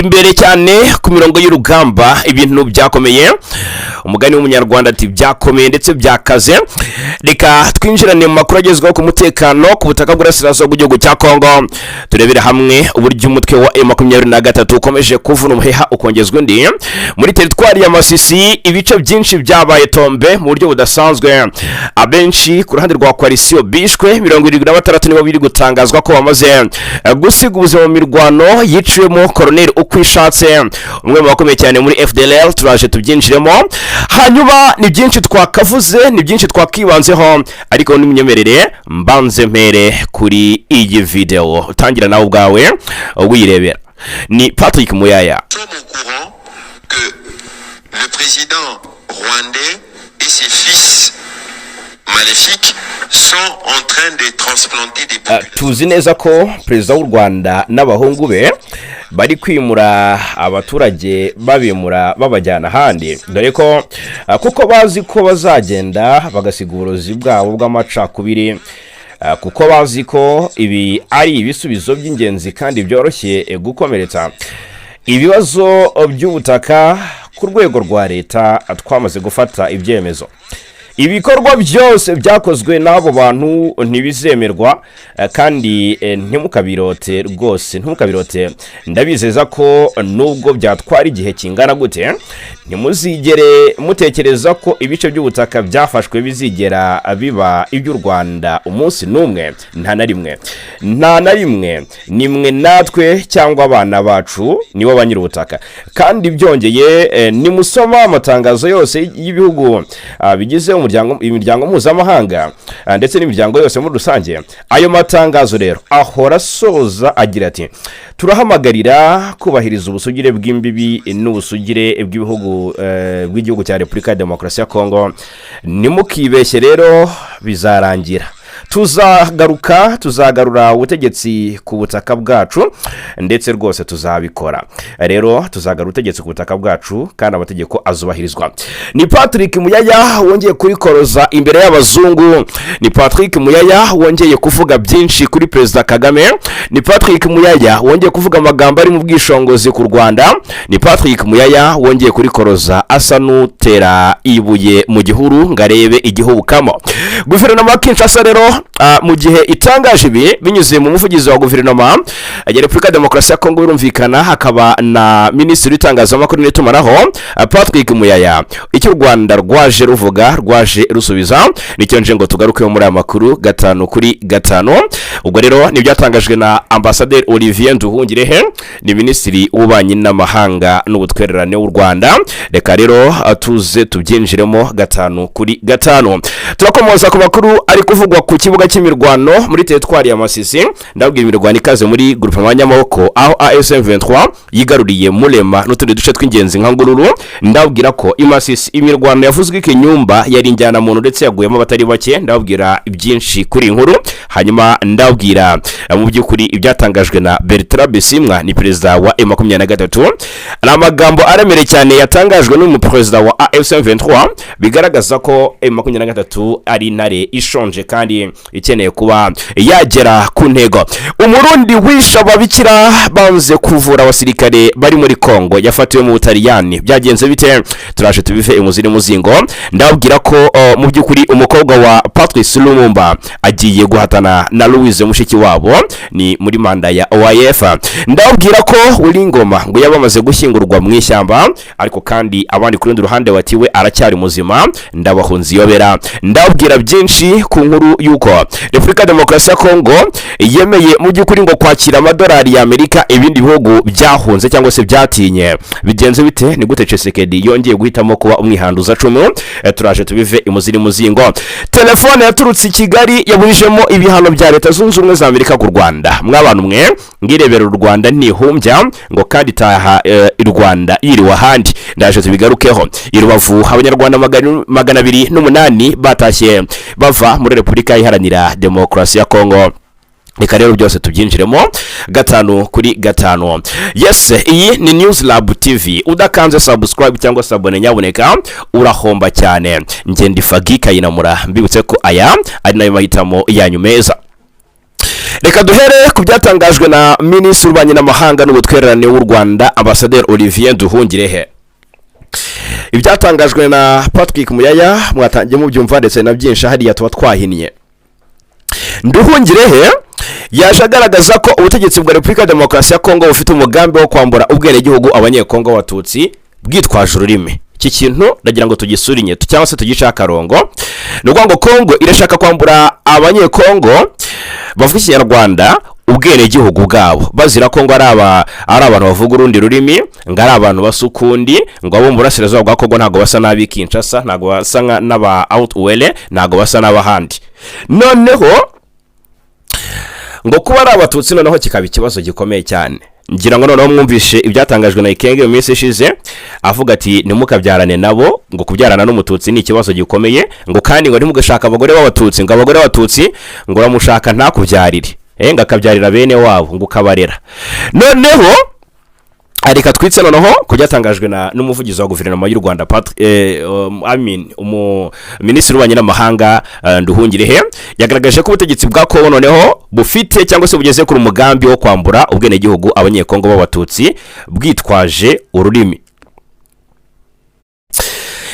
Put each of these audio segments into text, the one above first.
imbere cyane ku mirongo y'urugamba ibintu byakomeye. Umugani w'umunyarwanda ati byakomeye ndetse byakaze. Reka twinjirane mu makuru agezweho ku mutekano ku butaka bw'Urasirazuba bw'igihugu cya Congo. Turebera hamwe uburyo umutwe wa M23 ukomeje kuvuna umuheha ukongezwa undi muri teritwari ya Masisi. Ibice byinshi byabaye tombe mu buryo budasanzwe. Abenshi ku ruhande rwa koalisiyo bishwe 76 nibo biri gutangazwa ko bamaze gusiga ubuzima mu mirwano yiciwemo Colonel ukwishatse, umwe mu bakomeye cyane muri FDLR. Turaje tubyinjiremo, hanyuma ni byinshi twakavuze, ni byinshi twakibanzeho, ariko n'imyemerere mbanze mpere kuri iyi video utangira nawe ubwawe wirebera. Ni Patrick Muyaya. Le président rwandais et ses fils maléfiques sont en train de transplanter des populations. Tuzi neza ko perezida w'u Rwanda n'abahungu be bari kwimura abaturage babimura babajyana handi, dore ko kuko bazi ko bazagenda bagasiga uburozi bwabo bw'amacakubiri, kuko bazi ko ibi ari ibisubizo by'ingenzi kandi byoroshye gukomeretsa ibibazo by'ubutaka ku rwego rwa leta. Twamaze gufata ibyemezo, ibikorwa byose byakozwe n'abo bantu ntibizemerwa, kandi ntimukabirote rwose, ntimukabirote. Ndabizeza ko nubwo byatwara igihe kingana gute, ntimuzigere mutekereza ko ibice by'ubutaka byafashwe bizigera biba iby'u Rwanda umunsi n'umwe. Nta na rimwe nimwe natwe cyangwa abana bacu nibo banyira ubutaka. Kandi byongeye nimusoma amatangazo yose y'ibihugu bigize imiryango mpuzamahanga ndetse n'imiryango yose muri rusange, ayo matangazo rero ahora soza agira ati turahamagarira kubahiriza ubusugire bw'imbibi n'ubusugire bw'igihugu cya Repubulika ya Demokarasi ya Congo. Nimukibeshye rero bizarangira. Tuzagarura ubutegetsi ku butaka bwacu, ndetse rwose tuzabikora. Rero tuzagarura ubutegetsi ku butaka bwacu kandi amategeko azubahirizwa. Ni Patrick Muyaya wongeye kurikoroza imbere y'abazungu. Ni Patrick Muyaya wongeye kuvuga byinshi kuri Perezida Kagame. Ni Patrick Muyaya wongeye kuvuga amagambo ari mu bwishongozi ku Rwanda. Ni Patrick Muyaya wongeye kurikoroza asa n'utera ibuye mu gihuru ngarebe igihubukamo. Guverinoma ya Kinshasa rero mu gihe itangaje ibi binyuze mu muvugizi wa guverinoma ya Repubulika ya Demokarasi ya Congo birumvikana, hakaba na Minisitiri w'itangazamakuru n'itumanaho Patrick Muyaya. Icyo u Rwanda rwaje ruvuga rwaje rusubiza, nicyo nje ngo tugaruke muri aya makuru 5 ubwo rero nibyatangajwe na Ambasaderi Olivier Nduhungirehe, ni Minisitiri w'ububanyi n'amahanga n'ubutwererane w'u Rwanda. Reka rero tuze tubyinjiremo 5. Turakomoza ku makuru ari kuvugwa ku kibuga cy'imirwano muri teritwari ya Masisi. Ndabwira imirwano ikaze muri groupe y'amaboko aho M23 yigaruriye Murema n'utundi duce tw'ingenzi nka Ngururu. Ndabwira ko Masisi imirwano yavuzwe Nyumba yari injyana muntu ndetse yaguyemo abatari bake. Ndabwira ibyinshi kuri inkuru, hanyuma ndabwira mu by'ukuri ibyatangajwe na Bertrand Bisimwa, ni perezida wa M23. Amagambo aremereye cyane yatangajwe n'umuperezida wa M23 bigaragaza ko M23 ari intare ishonje kandi ikeneye kuba yagera ku ntego. Umurundi wisha ababikira banze kuvura abasirikare bari muri Congo yafatiwe mu Butaliyani. Byagenze bite? Turaje tubive imuzini muzingo. Ndabwira ko mu by'ukuri umukobwa wa Patrice Lumumba agiye guhatana na Louise mushiki wabo, ni muri manda ya OIF. Ndabwira ko Uringoma ngo yabamaze gushyingurwa mu ishyamba, ariko kandi abandi ku rundi ruhande batiwe aracyari muzima. Ndabahunzi yobera. Ndabwira byinshi ku nkuru yuko Repubulika ya Demokarasi ya Congo yemeye mu by'ukuri ngo kwakira amadolari ya Amerika ibindi bihugu byahunze cyangwa se byatinye. Bigenze bite? Ni gute Tshisekedi yongeye guhitamo kuba umwihanduza cumu? Turaje tubive imuziri muzingo. Telefone yaturutse Kigali yaburijemo ibihano bya Leta Zunze Ubumwe za Amerika ku Rwanda. Mwabana mwe ngirebera u Rwanda ntihumbya ngo kandi taha i Rwanda yiriwe ahandi. Ndaje tubigarukeho. I Rubavu abanyarwanda 208 batashye bava muri Repubulika Iharanira Demokarasi ya Congo. Reka rero byose tubyinjiremo 5. Yes, iyi ni News Lab TV. Udakanze subscribe cyangwa sabone nyaboneka urahomba cyane. Nge ndi Fagika yinamura mbibutse ko aya ari nayo mahitamo yanyu meza. reka duhere ku byatangajwe na minisitiri w'ububanyi n'amahanga n'ubutwererane w'u Rwanda Ambasaderi Olivier Nduhungirehe. Ibyatangajwe na Politike Muyaya mwatangiye mubyumva ndetse na byinshi hariya tuba twahinnye. Nduhungirehe yaje agaragaza ko ubutegetsi bwa Repubulika ya Demokarasi ya Congo bufite umugambi wo kwambura ubwenegihugu abanyekongo b'abatutsi bwitwaje ururimi. Iki kintu ndagira ngo tugisurinye cyangwa se tugice akarongo. Nuko ngo Congo irashaka kwambura abanyekongo bavuga Ikinyarwanda ubwenegihugu bwabo, bazira ko ngo ari abantu bavuga urundi rurimi, ngo ari abantu basukundi, ngo abo mu burasirazuba bwa Congo ntago basa n'abi Kinshasa, ntago basa n'aba Outwele, ntago basa n'abahandi. Noneho ngo kuba ari abatutsi noneho kikaba ikibazo gikomeye cyane. Ngira ngo noneho mwumvishe ibyatangajwe na Ikenge mu minsi ishize avuga ati ntimukabyarane nabo, ngo kubyarana n'umututsi ni ikibazo gikomeye, ngo kandi ngo ntimugashaka abagore b'abatutsi, ngo abagore b'abatutsi ngo uramushaka ntakubyarire, ngo akabyarira bene wabo ngo ukabarera. Noneho areka twitse noneho kubyatangajwe n'umuvugizi wa guverinoma y'u Rwanda minisitiri w'ububanyi n'amahanga Nduhungirehe yagaragaje ko ubutegetsi bwa Congo noneho bufite cyangwa se bugeze ku mugambi wo kwambura ubwenegihugu abanyekongo b'abatutsi bwitwaje ururimi.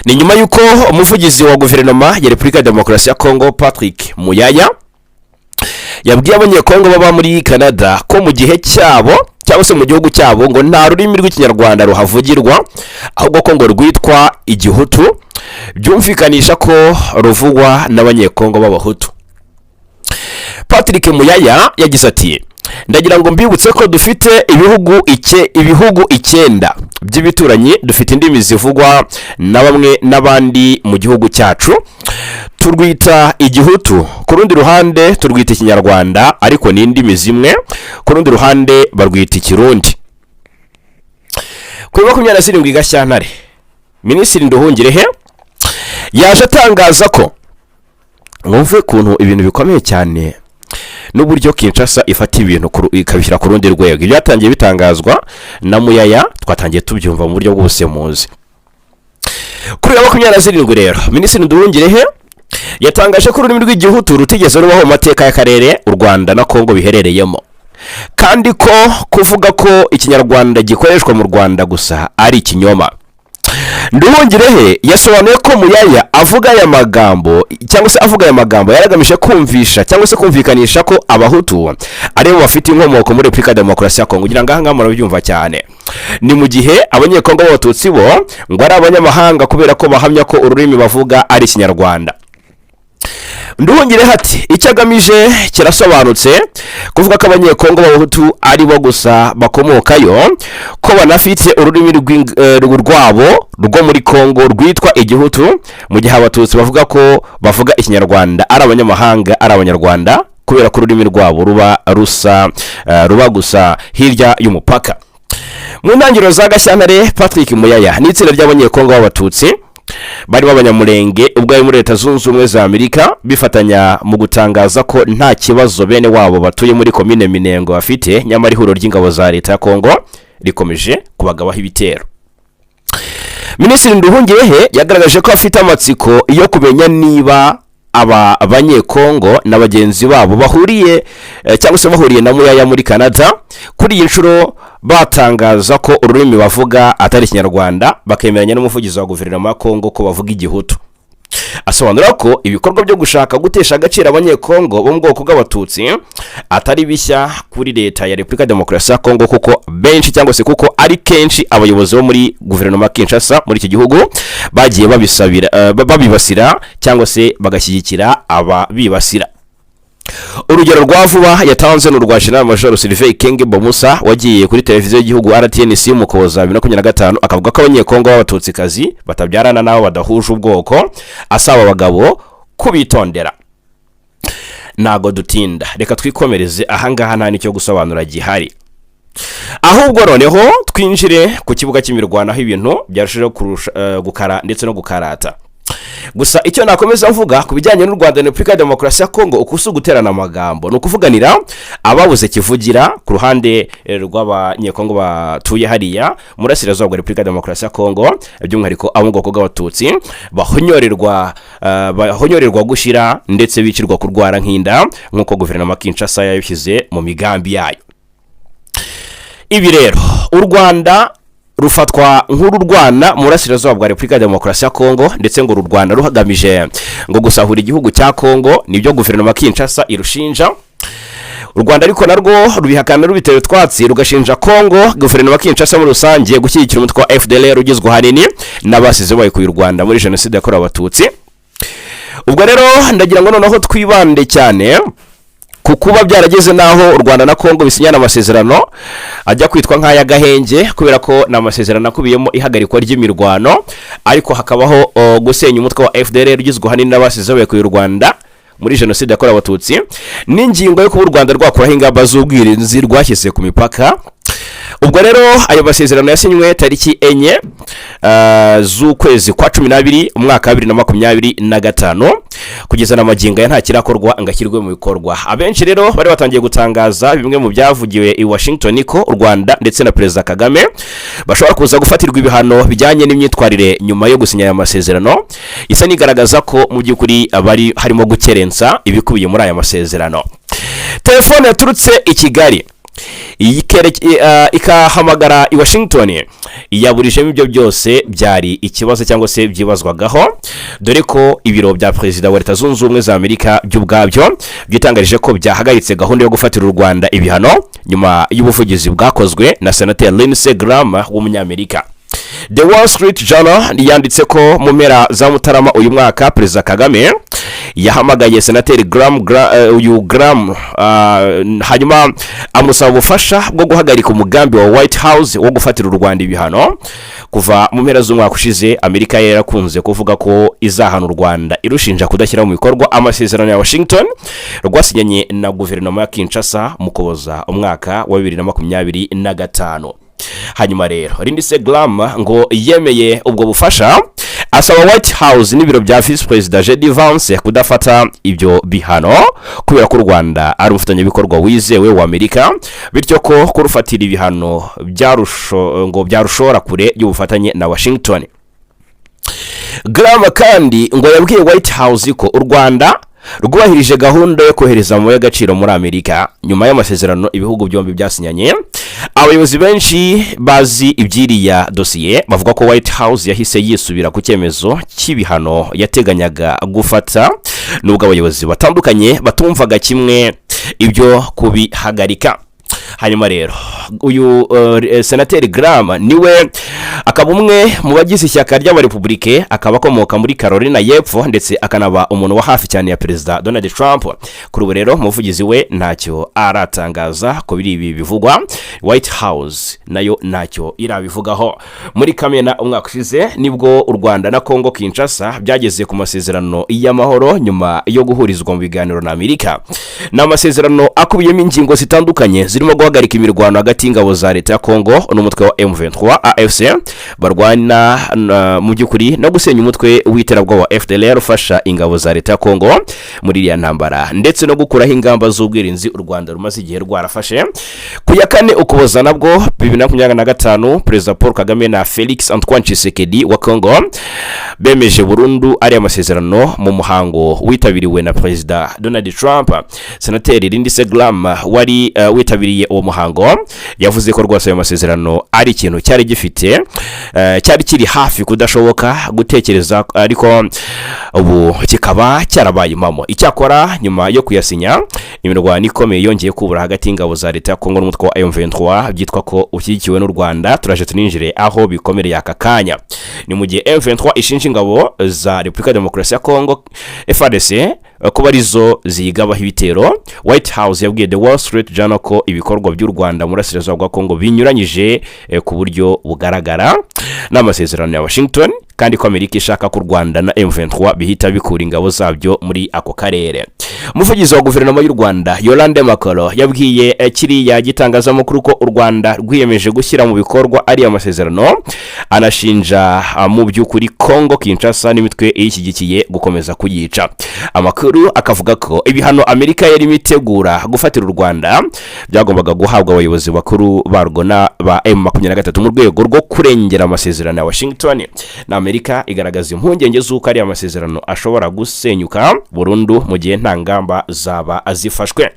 Ni nyuma y'uko umuvugizi wa guverinoma ya Repubulika ya Demokarasi ya Congo Patrick Muyaya yabwiye abanyekongo baba muri Canada ko mu gihe cyabo cyangwa se mu gihugu cyabo ngo nta rurimi rw'Ikinyarwanda ruhavugirwa, ahubwo ko ngo rwitwa igihutu, byumvikanisha ko ruvugwa n'abanyekongo b'abahutu. Patrick Muyaya yagize ati ndagira ngo mbibutse ko dufite ibihugu 9 by'ibituranyi, dufite indimi zivugwa na bamwe n'abandi mu gihugu cyacu, turwita igihutu, ku rundi ruhande turwita Ikinyarwanda ariko ni indimi zimwe, ku rundi ruhande barwita Ikirundi. Kuri 27 Gashyantare Minisitiri Nduhungirehe yaje atangaza ko mwumve kuntu ibintu bikomeye cyane n'uburyo Kinshasa ifata ibintu ikabishyira ku rundi rwego. Ibyatangiye bitangazwa na Muyaya twatangiye tubyumva mu buryo bw'ubusemuzi. Kuri 27 rero Minisitiri Nduhungirehe yatangaje ko ururimi rw'igihutu rutigeze rubaho mu mateka ya Karere u Rwanda na Congo biherereyemo, kandi ko kuvuga ko Ikinyarwanda gikoreshwa mu Rwanda gusa ari ikinyoma. Nduhungirehe yasobanuye ko Muyaya avuga aya magambo yaragamije kumvisha cyangwa se kumvikanisha ko abahutu ari bo bafite inkomoko muri Repubulika ya Demokarasi ya Congo. Kugira ngo aha murabyumva cyane, ni mu gihe abanyekongo b'abatutsi bo ngo ari abanyamahanga kubera ko bahamya ko ururimi bavuga ari Ikinyarwanda. Nduhungirehe ati icyo agamije kirasobanutse, kuvuga ko abanyekongo b'abahutu ari bo gusa bakomokayo, ko banafite ururimi rwabo rwo muri Congo rwitwa igihutu, mu gihe abatutsi bavuga ko bavuga Ikinyarwanda ari abanyamahanga ari abanyarwanda kubera ko ururimi rwabo ruba gusa hirya y'umupaka. Mu ntangiriro za Gashyantare Patrick Muyaya n'itsinda ry'abanyekongo b'abatutsi bari b'abanyamurenge ubwo ari muri Leta Zunze Ubumwe za Amerika bifatanya mu gutangaza ko nta kibazo bene wabo batuye muri komine Minengo bafite, nyamara ihuriro ry'ingabo za Leta ya Congo rikomeje kubagabaho ibitero. Minisitiri Nduhungirehe yagaragaje ko afite amatsiko yo kumenya niba aba abanyekongo na bagenzi babo bahuriye cyangwa se bahuriye na Muyaya muri Canada. Kuri iyi nshuro batangaza ko ururimi bavuga atari Ikinyarwanda, bakemeranya n'umuvugizi wa guverinoma ya Congo ko bavuga igihutu. Asobanura ko ibikorwa byo gushaka gutesha agaciro abanyekongo bo mu bwoko bw'abatutsi atari bishya kuri Leta ya Repubulika ya Demokarasi ya Congo, kuko benshi cyangwa se kuko ari kenshi abayobozi bo muri guverinoma ya Kinshasa muri iki gihugu bagiye babibasira cyangwa se bagashyigikira ababibasira. Urugero rwa vuba yatanze n'urwa General Major Sylvain Inga.Ba wagiye kuri televiziyo y'igihugu RTNC mu Koza 2025 akavuga ko abanyekongo b'abatutsikazi batabyarana nabo badahuje ubwoko, asaba abagabo kubitondera. Nago dutinda, reka twikomereze ahangaha nta nicyo gusobanura gihari, ahubwo noneho twinjire ku kibuga cy'imirwano aho ibintu byarushijeho gukara ndetse no gukarata. gusa icyo nakomeza mvuga ku bijyanye n'u Rwanda na Repubulika ya Demokarasi ya Congo ukusi guterana amagambo no kuvuganira ababuze kivugira ku ruhande rw'abanyekongo batuye hariya murasirazuba bwa Repubulika ya Demokarasi ya Congo by'umwihariko abo bwoko bw'abatutsi bahonyorerwa gushira ndetse bicirwa kurwara nk'inda nk'uko guverinoma Kinshasa yabishyize mu migambi yayo. Ibi rero u Rwanda rufatwa nk'ururwana mu burasirazuba bwa Repubulika ya Demokarasi ya Congo ndetse ngo uru Rwanda ruhagamije ngo gusahura igihugu cya Congo nibyo guverinoma Kinshasa irushinja. U Rwanda ariko narwo rubihakana rubitera utwatsi rugashinja Congo guverinoma Kinshasa muri rusange gushyigikira umutwe wa FDLR ugizwe hanini n'abasize bayikuye u Rwanda muri jenoside yakorewe abatutsi. Ubwo rero ndagira ngo noneho twibande cyane kukuba byarageze naho u Rwanda na Congo bisinyana amasezerano ajya kwitwa nk'ay'agahenge kubera ko n'amasezerano akubiyemo ihagarikwa ry'imirwano ariko hakabaho gusenya umutwe wa FDLR ugizwe hanini n'abasize bayikuye u Rwanda muri jenoside yakorewe abatutsi n'ingingo yo kuba u Rwanda rwakuraho ingamba z'ubwirinzi rwashyize ku mipaka. Ubwo rero ayo masezerano yasinywe tariki 4 z'ukwezi kwa 12 umwaka 2025 kugeza na magingo ya nta kirakorwa ngashyirwe mu bikorwa. Abenshi rero bari batangiye gutangaza bimwe mu byavugiwe i Washington ko u Rwanda ndetse na Perezida Kagame bashobora kuza gufatirwa ibihano bijyanye n'imyitwarire nyuma yo gusinya aya masezerano isa nigaragaza ko mu by'ukuri abari harimo gukerensa ibikubiye muri aya masezerano. Telefone yaturutse i Kigali ikahamagara i Washington yaburijemo ibyo byose byari ikibazo cyangwa se byibazwagaho dore ko ibiro bya Perezida wa Leta Zunze Ubumwe za Amerika by'ubwabyo byitangarije ko byahagaritse gahunda yo gufatira u Rwanda ibihano nyuma y'ubuvugizi bwakozwe na Senateri Lindsey Graham w'umunyamerika. The Wall Street Journal yanditse ko mu mpera za Mutarama uyu mwaka Perezida Kagame yahamagaye Senateri Graham hanyuma amusaba ubufasha bwo guhagarika umugambi wa White House wo gufatira u Rwanda ibihano. Kuva mu mpera z'umwaka ushize Amerika yarakunze kuvuga ko izahana u Rwanda irushinja kudashyira mu bikorwa amasezerano ya Washington rwasinyanye na guverinoma ya Kinshasa mu Kuboza umwaka wa 2025. Hanyuma rero Lindsey Graham ngo yemeye ubwo bufasha asaba White House n'ibiro bya Vice President JD Vance kudafata ibyo bihano kubera ko u Rwanda ari umufatanyabikorwa wizewe wa Amerika bityo ko kurufatira ibihano byarushora kure y'ubufatanye na Washington. Graham kandi ngo yabwiye White House ko u Rwanda rwubahirije gahunda yo kohereza amabuye y'agaciro muri Amerika nyuma y'amasezerano ibihugu byombi byasinyanye. Abayobozi benshi bazi ibyiriya dosiye bavuga ko White House yahise yisubira ku cyemezo cy'ibihano yateganyaga gufata nubwo abayobozi batandukanye batumvaga kimwe ibyo kubihagarika. Hanyuma rero uyu Senateri Graham niwe akaba umwe mu bagize ishyaka ry'abarepublike akaba akomoka muri Carolina y'Epfo ndetse akanaba umuntu wa hafi cyane ya Perezida Donald Trump. Kuri ubu rero umuvugizi we ntacyo aratangaza ko biri ibi bivugwa. White House nayo ntacyo irabivugaho. Muri Kamena umwaka ushize nibwo u Rwanda na Congo Kinshasa byageze ku masezerano y'amahoro nyuma yo guhurizwa mu biganiro na Amerika. N'amasezerano akubiyemo ingingo zitandukanye zirimo guhagarika imirwano hagati y'ingabo za leta ya Congo n'umutwe wa M23 AFC barwana mu by'ukuri no gusenya umutwe w'iterabwoba wa FDLR ufasha ingabo za leta ya Congo muri iriya ntambara ndetse no gukuraho ingamba z'ubwirinzi u Rwanda rumaze igihe rwarafashe. Ku ya 4 Ukuboza nabwo 2025 Perezida Paul Kagame na Felix Antoine Tshisekedi wa Congo bemeje burundu ari amasezerano mu muhango witabiriwe na Perezida Donald Trump. Senateri Lindsey Graham wari witabiriye uwo muhango yavuze ko rwose ayo masezerano ari ikintu cyari gifite cyari kiri hafi kudashoboka gutekereza ariko ubu kikaba cyarabaye impamo. Icyakora nyuma yo kuyasinya imirwano ikomeye yongeye kubura hagati y'ingabo za leta ya Congo n'umutwe wa M23 byitwa ko ushyigikiwe n'u Rwanda. Turaje tuninjire aho bikomereye aka kanya. Ni mu gihe M23 ishinja ingabo za Repubulika ya Demokarasi ya Congo FARDC kuba arizo ziyigabaho ibitero. White House yabwiye The Wall Street Journal ko ibikorwa by'u Rwanda muri burasirazuba bwa Congo binyuranyije ku buryo bugaragara n'amasezerano ya Washington kandi ko Amerika ishaka ko u Rwanda na M23 bihita bikura ingabo zabyo muri ako karere. umuvugizi wa guverinoma y'u Rwanda Yolande Makolo yabwiye kiriya gitangazamakuru ko u Rwanda rwiyemeje gushyira mu bikorwa ari amasezerano, anashinja mu by'ukuri Congo Kinshasa n'imitwe ishyigikiye gukomeza kuyica. Amakuru akavuga ko ibihano Amerika yari imitegura gufatira u Rwanda byagombaga guhabwa abayobozi bakuru barwo na ba M23 mu rwego rwo kurengera amasezerano ya Washington na Amerika, igaragaza impungenge z'uko ari amasezerano ashobora gusenyuka burundu mu gihe nta ngamba zaba azifashwe.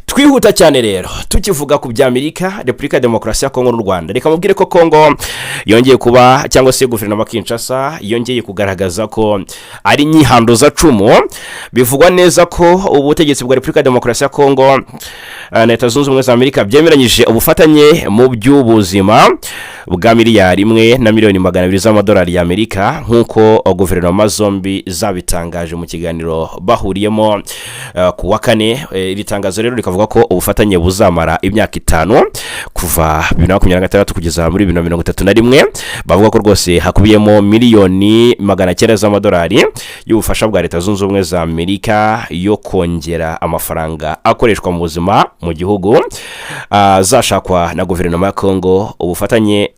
Twihuta cyane rero tukivuga ku bya Amerika, Repubulika ya Demokarasi ya Congo n'u Rwanda. Reka mubwire ko Congo yongeye kuba cyangwa se guverinoma Kinshasa yongeye kugaragaza ko ari nyihandoza cumu. Bivugwa neza ko ubutegetsi bwa Repubulika ya Demokarasi ya Congo na Leta Zunze Ubumwe za Amerika byemeranyije ubufatanye mu by'ubuzima bwa miliyari 1,200,000 z'amadolari ya Amerika, nk'uko guverinoma zombi zabitangaje mu kiganiro bahuriyemo ku wa kane. Iri tangazo rero rikavuga ko ubufatanye buzamara imyaka 5 kuva 2026 kugeza muri 2031. Bavuga ko rwose hakubiyemo miliyoni 900 z'amadolari y'ubufasha bwa Leta Zunze Ubumwe za Amerika yo kongera amafaranga akoreshwa mu buzima mu gihugu, zashakwa na guverinoma ya Congo. Ubufatanye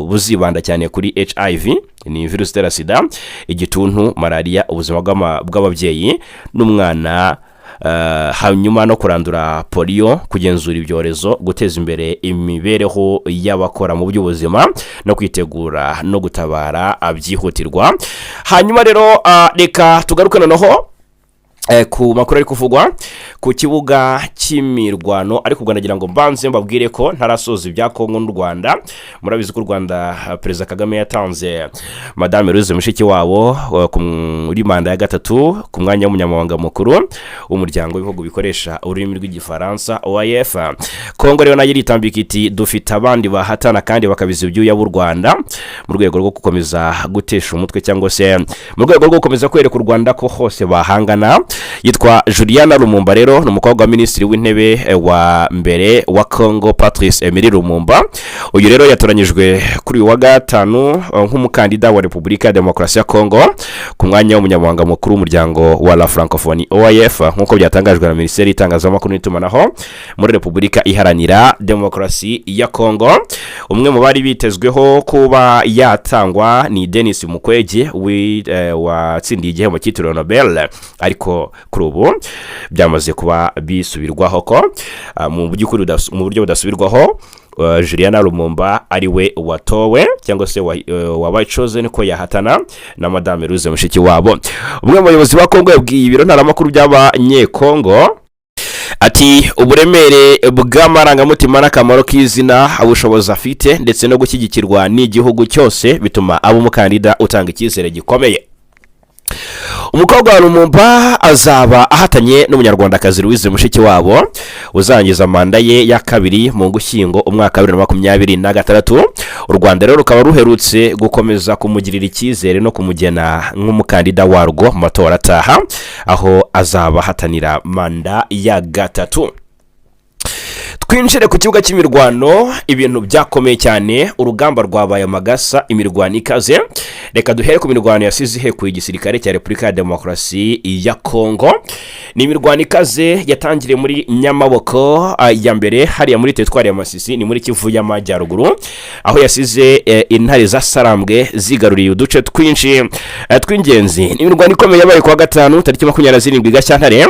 buzibanda cyane kuri HIV, ni virusi itera sida, igituntu, malaria, ubuzima bw'ababyeyi n'umwana, hanyuma no kurandura polio, kugenzura ibyorezo, guteza imbere imibereho y'abakora mu by'ubuzima no kwitegura no gutabara abyihutirwa. Hanyuma rero reka tugaruke noneho ku makuru ari kuvugwa ku kibuga cy'imirwano. Ariko ubwo nagira ngo mbanze mbabwire ko ntarasoza ibya Congo n'u Rwanda. Murabizi ko u Rwanda Perezida Kagame yatanze Madame Louise Mushikiwabo muri manda ya gatatu ku mwanya w'umunyamabanga mukuru w'umuryango w'ibihugu bikoresha ururimi rw'igifaransa OIF. Congo rero nayo iritambika iti dufite abandi bahatana kandi bakabiza ibyuya b'u Rwanda mu rwego rwo gukomeza gutesha umutwe cyangwa se mu rwego rwo gukomeza kwereka u Rwanda ko hose bahangana. Yitwa Juliana Lumumba rero ni umukobwa wa minisitiri w'intebe wa mbere wa Congo Patrice Emery Lumumba. Uyu rero yatoranyijwe kuri uyu wa gatanu nk'umukandida wa Repubulika ya Demokarasi ya Congo ku mwanya w'umunyamabanga mukuru w'umuryango wa la Francophonie OIF, nk'uko byatangajwe na Minisiteri y'Itangazamakuru n'itumanaho muri Repubulika Iharanira Demokarasi ya Congo. Umwe mu bari bitezweho kuba yatangwa ni Denis Mukwege watsindiye igihembo cyitiriwe Nobel, ariko kuri ubu byamaze kuba bisubirwaho ko mu buryo budasubirwaho Juliana Lumumba ari we watowe cyangwa se wabaye chosen ko yahatana na Madame Louise Mushikiwabo. Umwe mu bayobozi ba Congo yabwiye ibiro ntaramakuru by'abanyekongo ati uburemere bw'amarangamutima n'akamaro k'izina, ubushobozi afite ndetse no gushyigikirwa n'igihugu cyose bituma aba umukandida utanga icyizere gikomeye. Umukobwa wa Lumumba azaba ahatanye n'umunyarwandakazi Louise Mushikiwabo uzangiza manda ye ya kabiri mu Ngushyingo umwaka wa 2026. U Rwanda rero rukaba ruherutse gukomeza kumugirira icyizere no kumugena nk'umukandida warwo mu matora ataha, aho azaba ahatanira manda ya gatatu. Twinjire ku kibuga cy'imirwano, ibintu byakomeye cyane, urugamba rwabaye amagasa, imirwano ikaze. Reka duhere ku mirwano yasize ihekuye igisirikare cya Repubulika ya Demokarasi ya Congo. Ni imirwano ikaze yatangiriye muri Nyamaboko ya mbere hariya muri teritwari ya Masisi, ni muri Kivu y'Amajyaruguru, aho yasize intare za Sarambwe zigaruriye uduce twinshi tw'ingenzi. Ni imirwano ikomeye yabaye ku wa gatanu tariki 27 Gashyantare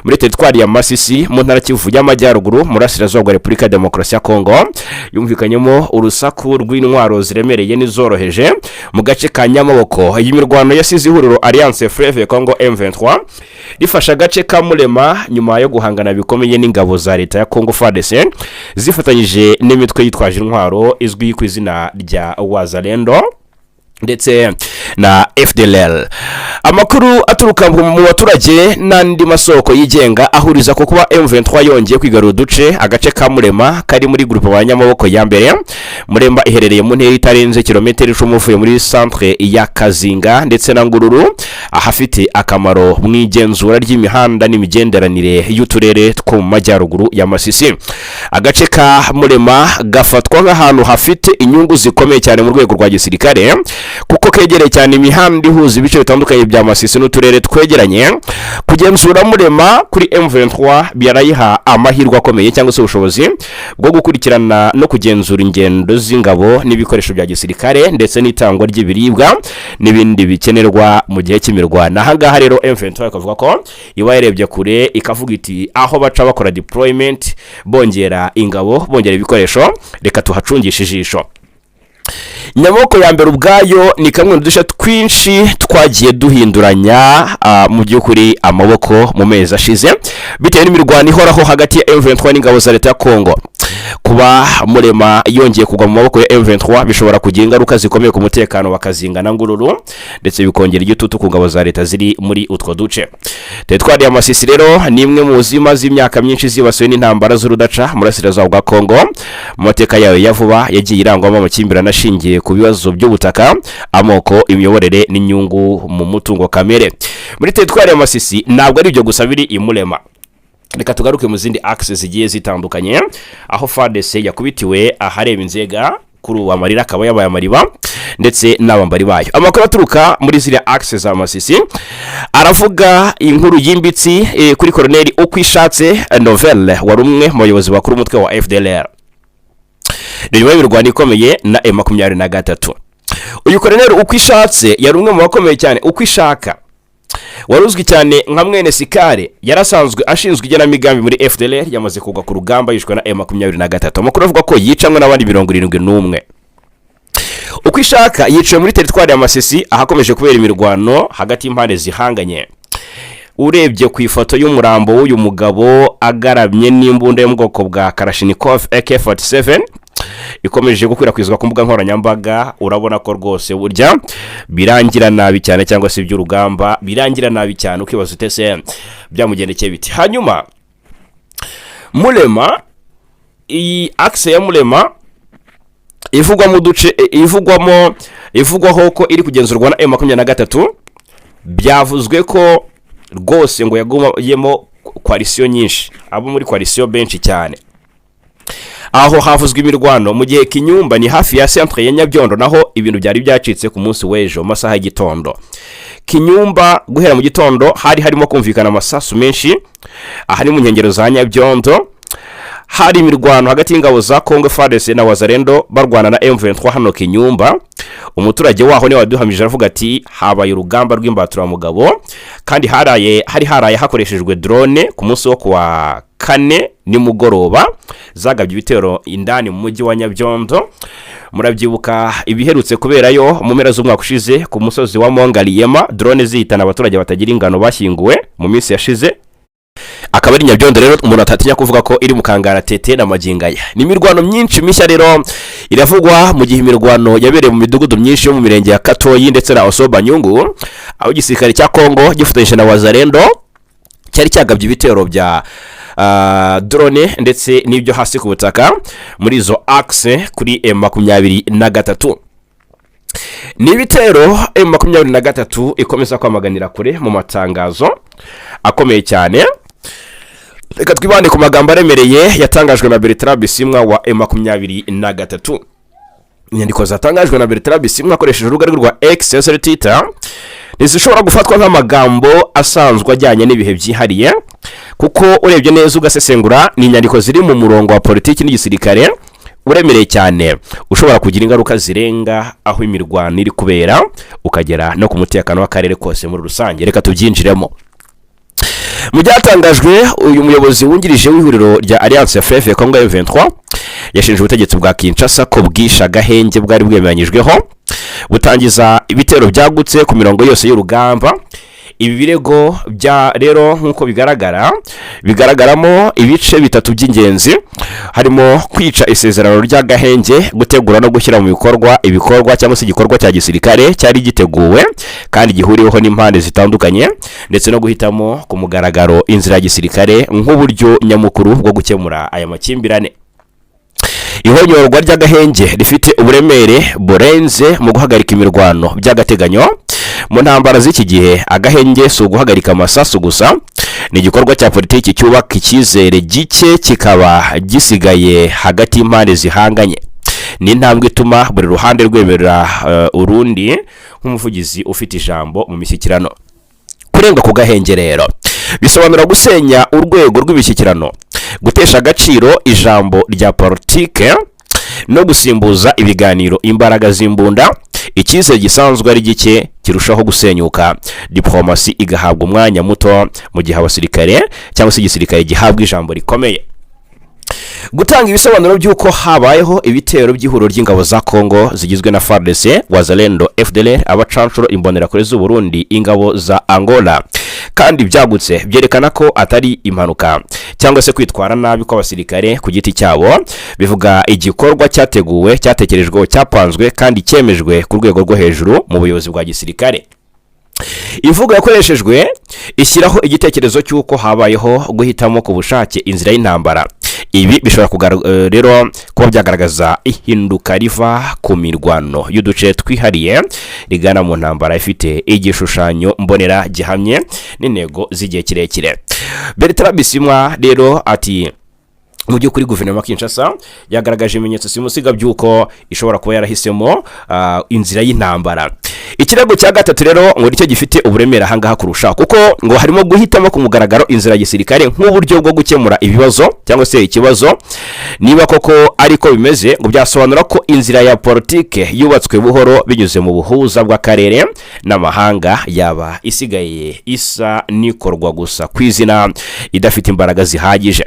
muri teritwari ya Masisi mu ntara Kivu y'Amajyaruguru murasirazuba rwa Repubulika ya Demokarasi ya Congo. Yumvikanyemo urusaku rw'intwaro ziremereye n'izoroheje mu gace ka Nyamaboko. Iyi mirwano yasize ihuriro Alliance Fleuve Congo M23 rifasha agace ka Murema nyuma yo guhangana bikomeye n'ingabo za leta ya Congo FARDC zifatanyije n'imitwe yitwaje intwaro izwi ku izina rya Wazalendo ndetse na FDLR. Amakuru aturuka mu baturage n'andi masoko yigenga ahuriza ko kuba M23 yongeye kwigarura uduce agace ka Murema kari muri groupe wa Nyamaboko ya mbere Muremba iherereye mu ntera itarenze kilometero 10 uvuye muri centre ya Kazinga ndetse na Ngururu, ahafite akamaro mu igenzura ry'imihanda n'imigenderanire y'uturere two mu majyaruguru ya Masisi. Agace ka Murema gafatwa nk'ahantu hafite inyungu zikomeye cyane mu rwego rwa gisirikare, kuko kegereye cyane imihanda ihuza ibice bitandukanye bya Masisi n'uturere twegeranye. Kugenzura Murema kuri M23 byarayiha amahirwe akomeye cyangwa se ubushobozi bwo gukurikirana no kugenzura ingendo z'ingabo n'ibikoresho bya gisirikare ndetse n'itangwa ry'ibiribwa n'ibindi bikenerwa mu gihe cy'imirwano. Aha ngaha rero M23 ikavuga ko iba yarebye kure ikavuga iti aho baca bakora deployment bongera ingabo bongera ibikoresho, reka tuhacungisha ijisho. Nyamoko ya mbere ubwayo ni kamwe mu dushya twinshi twagiye duhinduranya mu by'ukuri amaboko mu mezi ashize bitewe n'imirwano ihoraho hagati ya M23 n'ingabo za leta ya Congo. Kuba Murema yongeye kugwa mu maboko ya M23 bishobora kugira ingaruka zikomeye ku mutekano wa Kazinga na Ngururu, ndetse bikongera igitutu ku ngabo za leta ziri muri utwo duce. Teritwari ya Masisi rero ni imwe mu zima z'imyaka myinshi zibasiwe n'intambara z'urudaca mu burasirazuba bwa Congo. Amateka yayo ya vuba yagiye irangwamo amakimbirane ashingiye ku bibazo by'ubutaka, amoko, imiyoborere n'inyungu mu mutungo kamere. Muri teritwari ya Masisi ntabwo ari ibyo gusa biri i Murema. Reka tugaruke mu zindi axes zigiye zitandukanye, aho FARDC yakubitiwe ahareba inzega kuri amarira akaba yabaye amariba ndetse n'abambari bayo. Amakuru aturuka muri ziriya axes za Masisi aravuga inkuru yimbitsi kuri Colonel Ukwishatse Novel, wari umwe mu bayobozi bakuru umutwe wa FDLR. Nyuma y'imirwano ikomeye na M23, uyu Colonel Ukwishatse yari umwe mu bakomeye cyane. Ukwishaka waruzwi cyane nka mwene Sikare, yarasanzwe ashinzwe igenamigambi muri FDLR, yamaze kugwa ku rugamba yishwe na M23. Amakuru avuga ko yicanywe n'abandi 71. Ukwishaka yiciwe muri teritwari ya Masisi ahakomeje kubera imirwano hagati y'impande zihanganye. Urebye ku ifoto y'umurambo w'uyu mugabo agaramye n'imbunda yo mu bwoko bwa Karashnikov AK47 ikomeje gukwirakwizwa ku mbuga nkoranyambaga, urabona ko rwose burya birangira nabi cyane, cyangwa se iby'urugamba birangira nabi cyane, ukibaza utese byamugendekeye biti. Hanyuma Murema, iyi axe ya Murema ivugwa mu duce ivugwaho ko iri kugenzurwa na M23, byavuzwe ko rwose ngo yagumyemo coalition nyinshi, abo muri coalition benshi cyane. Aho havuzwe imirwano mu gihe Kinyumba ni hafi ya centre ya Nyabyondo, naho ibintu byari byacitse ku munsi w'ejo masaha y'igitondo. Kinyumba guhera mu gitondo hari harimo kumvikana amasasu menshi, ahari mu nkengero za Nyabyondo hari imirwano hagati y'ingabo za Congo FARDC na Wazalendo barwana na M23 hano Kinyumba. Umuturage waho ni waduhamije aravuga ati habaye urugamba rw'imbatura mugabo, kandi haraye hakoreshejwe drone ku munsi wo kuwa kane nimugoroba zagabye ibitero indani mu mujyi wa Nyabyondo. Murabyibuka ibiherutse kuberayo mu mpera z'umwaka ushize ku musozi wa Mongaliyema, drone zihitana abaturage batagira ingano bashyinguwe mu minsi yashize. Akaba ari Nyabyondo rero umuntu atatinya kuvuga ko iri mu kangaratete na magingaya. Ni imirwano myinshi mishya rero iravugwa mu gihe imirwano yabereye mu midugudu myinshi yo mu mirenge ya Katoyi ndetse na Osobanyungu, aho igisirikare cya Congo gifatanyije na Wazalendo cyari cyagabye ibitero bya drone ndetse n'ibyo hasi ku butaka muri izo axe kuri M23. Ni ibitero M23 ikomeza kwamaganira kure mu matangazo akomeye cyane. Reka twibane ku magambo aremereye yatangajwe na Bertrand Bisimwa wa M23. Inyandiko zatangajwe na Bertrand Bisimwa akoresheje urubuga rwa X Twitter ntizishobora gufatwa nk'amagambo asanzwe ajyanye n'ibihe byihariye, kuko urebye neza ugasesengura ni inyandiko ziri mu murongo wa politiki n'igisirikare uremereye cyane, ushobora kugira ingaruka zirenga aho imirwano iri kubera ukagera no ku mutekano w'akarere kose muri rusange. Reka tubyinjiremo. Mu byatangajwe, uyu muyobozi wungirije w'ihuriro rya Alliance FF Congo M23 yashinje ubutegetsi bwa Kinshasa ko bwisha gahenge bwari bwemeranyijweho butangiza ibitero byagutse ku mirongo yose y'urugamba. Ibi birego bya rero nkuko bigaragaramo ibice bitatu by'ingenzi, harimo kwica isezerano rya gahenge, gutegura no gushyira mu ibikorwa cyangwa se igikorwa cya gisirikare cyari giteguwe kandi gihuriweho n'impande zitandukanye, ndetse no guhitamo ku mugaragaro inzira ya gisirikare nk'uburyo nyamukuru bwo gukemura aya makimbirane. ihonyorwa ry'agahenge rifite uburemere burenze mu guhagarika imirwano by'agateganyo mu ntambara z'iki gihe. Agahenge si uguhagarika amasasu gusa, ni igikorwa cya politiki cyubaka icyizere gike kikaba gisigaye hagati y'impande zihanganye. Ni intambwe ituma buri ruhande rwemerera urundi nk'umuvugizi ufite ijambo mu mishyikirano. Kurenga ku gahenge rero bisobanura gusenya urwego rw'imishyikirano, gutesha agaciro ijambo rya politike no gusimbuza ibiganiro imbaraga z'imbunda. Icyizere gisanzwe ari gike kirushaho gusenyuka, dipolomasi igahabwa umwanya muto mu gihe abasirikare cyangwa se igisirikare gihabwa ijambo rikomeye. Gutanga ibisobanuro by'uko habayeho ibitero by'ihuriro ry'ingabo za Congo zigizwe na FARDC, Wazalendo, FDLR, abacancuro, imbonerakure z'u Burundi, ingabo za Angola, kandi byagutse byerekana ko atari impanuka cyangwa se kwitwara nabi kw'abasirikare ku giti cyabo. Bivuga igikorwa cyateguwe, cyatekerejwe, cyapanzwe kandi cyemejwe ku rwego rwo hejuru mu buyobozi bwa gisirikare. Imvugo yakoreshejwe ishyiraho igitekerezo cy'uko habayeho guhitamo ku bushake inzira y'intambara. Ibi bishobora rero kuba byagaragaza ihinduka riva ku mirwano y'uduce twihariye rigana mu ntambara ifite igishushanyo mbonera gihamye n'intego z'igihe kirekire. Bertrand Bisimwa rero ati mu by'ukuri guverinoma Kinshasa yagaragaje ibimenyetso simusiga by'uko ishobora kuba yarahisemo inzira y'intambara. Ikirego cya gatatu rero ngo nicyo gifite uburemere ahangaha kurusha, kuko ngo harimo guhitamo ku mugaragaro inzira ya gisirikare nk'uburyo bwo gukemura ibibazo cyangwa se ikibazo. Niba koko ariko bimeze, ngo byasobanura ko inzira ya politike yubatswe buhoro binyuze mu buhuza bw'akarere n'amahanga yaba isigaye isa nikorwa gusa ku izina idafite imbaraga zihagije.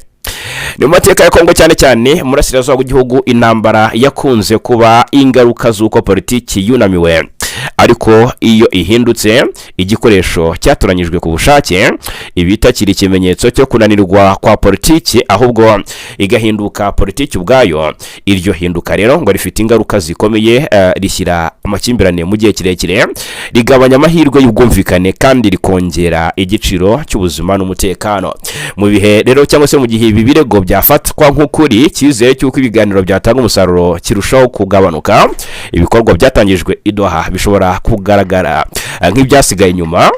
Ni mu mateka ya Congo cyane cyane murasirazuba w'igihugu intambara yakunze kuba ingaruka z'uko politiki yunamiwe, ariko iyo ihindutse igikoresho cyatoranyijwe ku bushake ibitakiri ikimenyetso cyo kunanirwa kwa politiki ahubwo igahinduka politiki ubwayo. Iryo hinduka rero ngo rifite ingaruka zikomeye, rishyira amakimbirane mu gihe kirekire, rigabanya amahirwe y'ubwumvikane kandi rikongera igiciro cy'ubuzima n'umutekano. Mu bihe rero cyangwa se mu gihe ibi birego byafatwa nk'ukuri, cyizere cy'uko ibiganiro byatanga umusaruro kirushaho kugabanuka. Ibikorwa byatangijwe i Doha bishobora kugaragara nk'ibyasigaye inyuma.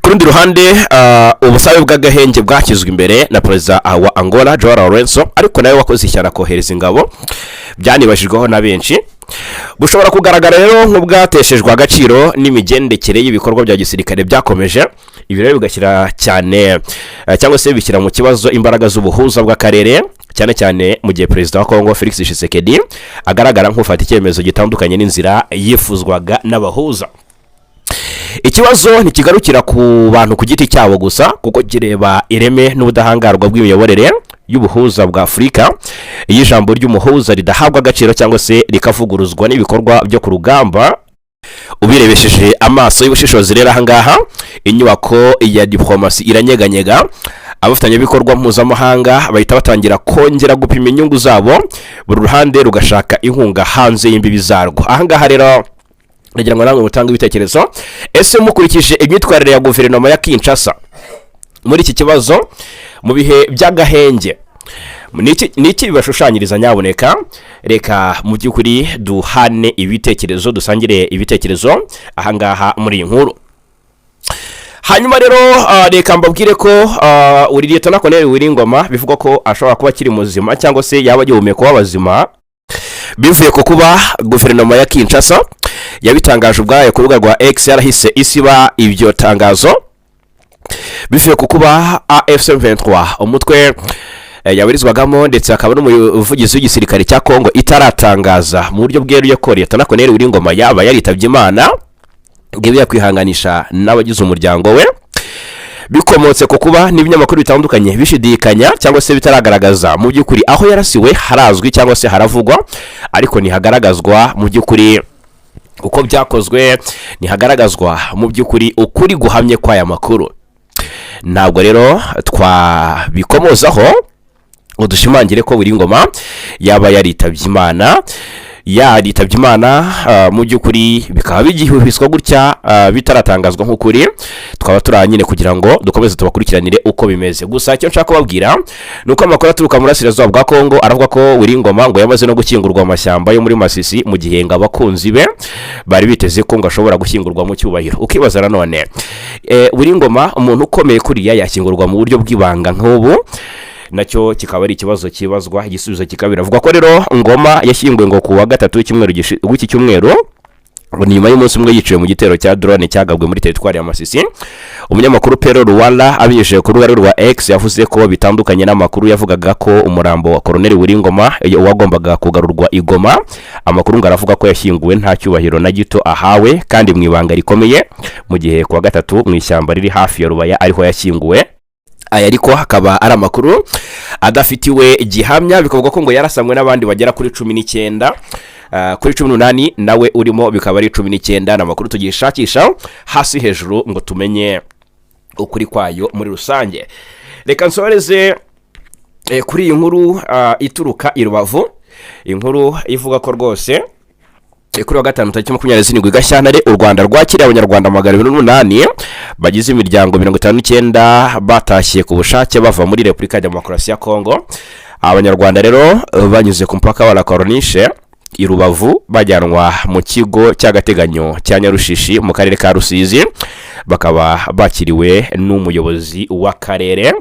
Ku rundi ruhande ubusabe bw'agahenge bwashyizwe imbere na perezida wa Angola Joao Lourenço, ariko nawe wakoze ishyano kohereza ingabo, byanibashijweho na benshi. Bushobora kugaragara rero nk'ubwateshejwe agaciro n'imigendekere y'ibikorwa bya gisirikare byakomeje. Ibi rero bigashyira cyane cyangwa se bishyira mu kibazo imbaraga z'ubuhuza bw'akarere, cyane cyane mu gihe perezida wa Congo Felix Tshisekedi agaragara nk'ufata icyemezo gitandukanye n'inzira yifuzwaga n'abahuza. Ikibazo ntikigarukira ku bantu ku giti cyabo gusa, kuko kireba ireme n'ubudahangarwa bw'imiyoborere y'ubuhuza bwa Afurika. Iyo ijambo ry'umuhuza ridahabwa agaciro cyangwa se rikavuguruzwa n'ibikorwa byo ku rugamba, ubirebesheje amaso y'ubushishozi rero ahangaha inyubako ya dipolomasi iranyeganyega. Abafatanyabikorwa mpuzamahanga bahita batangira kongera gupima inyungu zabo, buri ruhande rugashaka inkunga hanze y'imbibi zarwo. Ahangaha rero nagira ngo namwe mutanga ibitekerezo. Ese mukurikije imyitwarire ya guverinoma ya Kinshasa muri iki kibazo mu bihe by'agahenge, niki bibashushanyiriza nyaboneka? Reka mu by'ukuri duhane ibitekerezo, dusangire ibitekerezo ahangaha muri iyi nkuru. Hanyuma rero reka mbabwire ko uri Lieutenant Colonel Ingamba bivugwa ko ashobora kuba kiri muzima cyangwa se yaba agihumeka w'abazima, bivuye ku kuba guverinoma ya Kinshasa yabitangaje ubwayo ku rubuga rwa X, yarahise isiba ibyo tangazo. Bivuye ku kuba M23 umutwe yabarizwagamo ndetse akaba n'umuvugizi w'igisirikare cya Congo itaratangaza mu buryo bweruye ko Lieutenant Colonel Ingamba yaba yaritabye Imana, ngiye yakwihanganisha n'abagize umuryango we. Bikomotse ku kuba n'ibinyamakuru bitandukanye bishidikanya cyangwa se bitaragaragaza mu by'ukuri aho yarasiwe harazwi cyangwa se haravugwa, ariko ntihagaragazwa mu by'ukuri uko byakozwe, ntihagaragazwa mu by'ukuri ukuri guhamye kw'aya makuru. Ntabwo rero twabikomozaho ngo dushimangire ko Ingamba yaba yaritabye Imana. yaritabye Imana mu by'ukuri bikaba bigihuhiswa gutya bitaratangazwa nk'ukuri. Twaba turanyine kugira ngo dukomeze tubakurikiranire uko bimeze. Gusa icyo nshaka kubabwira nuko amakuru aturuka mu burasirazuba bwa Congo aravuga ko Ngoma ngo yamaze no gukingurwa amashyamba yo muri Masisi mu gihe ngo abakunzi be bari biteze ko ngo ashobora gukingurwa mu cyubahiro. Ukibaza nanone Ngoma umuntu ukomeye kuriya yakingurwa mu buryo bw'ibanga nk'ubu, nacyo kikaba ari ikibazo kibazwa. Igisubizo kikabira avuga ko rero Ngoma yashyinguwe ngo kuwa gatatu w'iki cyumweru nyuma y'umunsi umwe yiciwe mu gitero cya drone cyagabwe muri teritwari ya Masisi. Umunyamakuru Pero Rwanda abinyujije ku rubuga rwa X yavuze ko bitandukanye n'amakuru yavugaga ko umurambo wa Colonel Ngoma wagombaga kugarurwa Igoma. Amakuru ngo aravuga ko yashyinguwe nta cyubahiro na gito ahawe kandi mu ibanga rikomeye, mu gihe kuwa gatatu mu ishyamba riri hafi ya Rubaya ariho yashyinguwe. Aya ariko hakaba ari amakuru adafitiwe gihamya, bikavuga ko ngo yarasamwe n'abandi bagera kuri 19 kuri 18 nawe urimo, bikaba ari 19 n'amakuru tugishakisha hasi hejuru ngo tumenye ukuri kwayo muri rusange. Reka nsoreze kuri iyi nkuru ituruka i Rubavu, inkuru ivuga ko rwose kuri wa gatanu tariki 27 Gashyantare u Rwanda rwakiriye abanyarwanda 208 bagize imiryango 59 batashye ku bushake bava muri Repubulika ya Demokarasi ya Congo. Abanyarwanda rero banyuze ku mpaka wa la Coronishe i Rubavu bajyanwa mu kigo cy'agateganyo cya Nyarushishi mu karere ka Rusizi, bakaba bakiriwe n'umuyobozi wa Karere.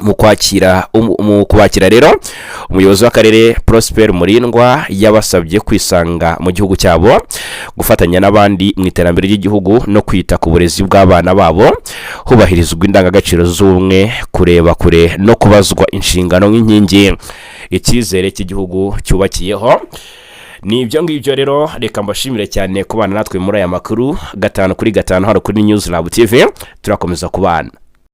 Mu kubakira rero umuyobozi w'akarere Prosper Murindwa yabasabye kwisanga mu gihugu cyabo, gufatanya n'abandi mu iterambere ry'igihugu no kwita ku burezi bw'abana babo, hubahirizwa indangagaciro z'ubumwe, kureba kure no kubazwa inshingano nk'inkingi icyizere cy'igihugu cyubakiyeho. Ni ibyo ngibyo rero, reka mbashimire cyane kubana natwe muri aya makuru 5 kuri 5 hano kuri News Lab TV. Turakomeza kubana.